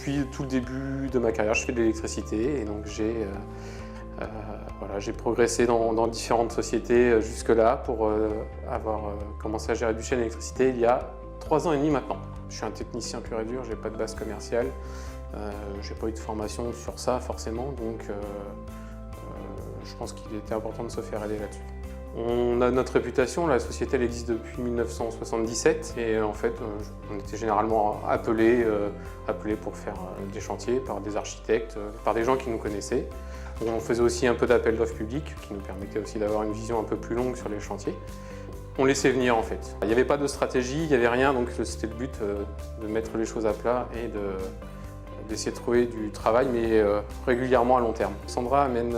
Depuis tout le début de ma carrière, je fais de l'électricité et donc j'ai progressé dans différentes sociétés jusque-là pour avoir commencé à gérer du chêne électricité il y a 3 ans et demi maintenant. Je suis un technicien pur et dur, j'ai pas de base commerciale, j'ai pas eu de formation sur ça forcément, donc je pense qu'il était important de se faire aider là-dessus. On a notre réputation, la société elle existe depuis 1977 et en fait on était généralement appelés pour faire des chantiers par des architectes, par des gens qui nous connaissaient. On faisait aussi un peu d'appel d'offres publics qui nous permettait aussi d'avoir une vision un peu plus longue sur les chantiers. On laissait venir en fait. Il n'y avait pas de stratégie, il n'y avait rien, donc c'était le but de mettre les choses à plat et d'essayer de trouver du travail, mais régulièrement à long terme. Sandra amène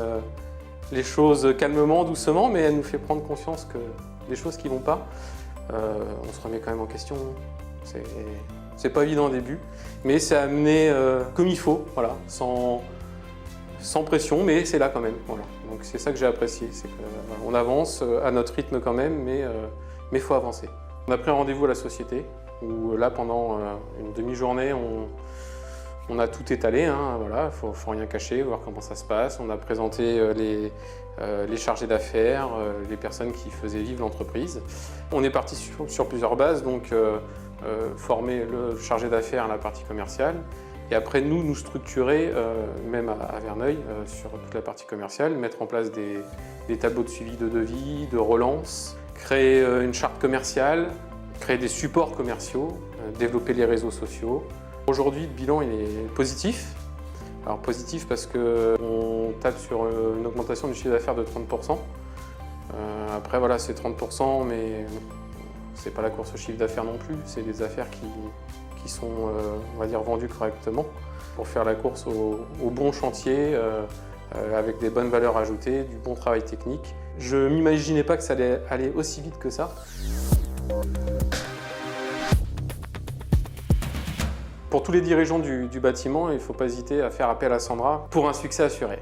les choses calmement, doucement, mais elle nous fait prendre conscience que des choses qui ne vont pas, on se remet quand même en question. C'est pas évident au début, mais c'est amené comme il faut, voilà, sans pression, mais c'est là quand même. Voilà. Donc c'est ça que j'ai apprécié, c'est qu'on avance à notre rythme quand même, mais il faut avancer. On a pris un rendez-vous à la société, où là pendant une demi-journée, on a tout étalé, hein, voilà, faut rien cacher, voir comment ça se passe. On a présenté les chargés d'affaires, les personnes qui faisaient vivre l'entreprise. On est parti sur plusieurs bases, donc former le chargé d'affaires à la partie commerciale, et après nous structurer, même à Verneuil, sur toute la partie commerciale, mettre en place des tableaux de suivi de devis, de relance, créer une charte commerciale, créer des supports commerciaux, développer les réseaux sociaux. Aujourd'hui, le bilan il est positif. Alors positif parce qu'on tape sur une augmentation du chiffre d'affaires de 30%. Après voilà, c'est 30%, mais c'est pas la course au chiffre d'affaires non plus. C'est des affaires qui sont, on va dire, vendues correctement pour faire la course au bon chantier, avec des bonnes valeurs ajoutées, du bon travail technique. Je ne m'imaginais pas que ça allait aller aussi vite que ça. Pour tous les dirigeants du bâtiment, il ne faut pas hésiter à faire appel à Sandra pour un succès assuré.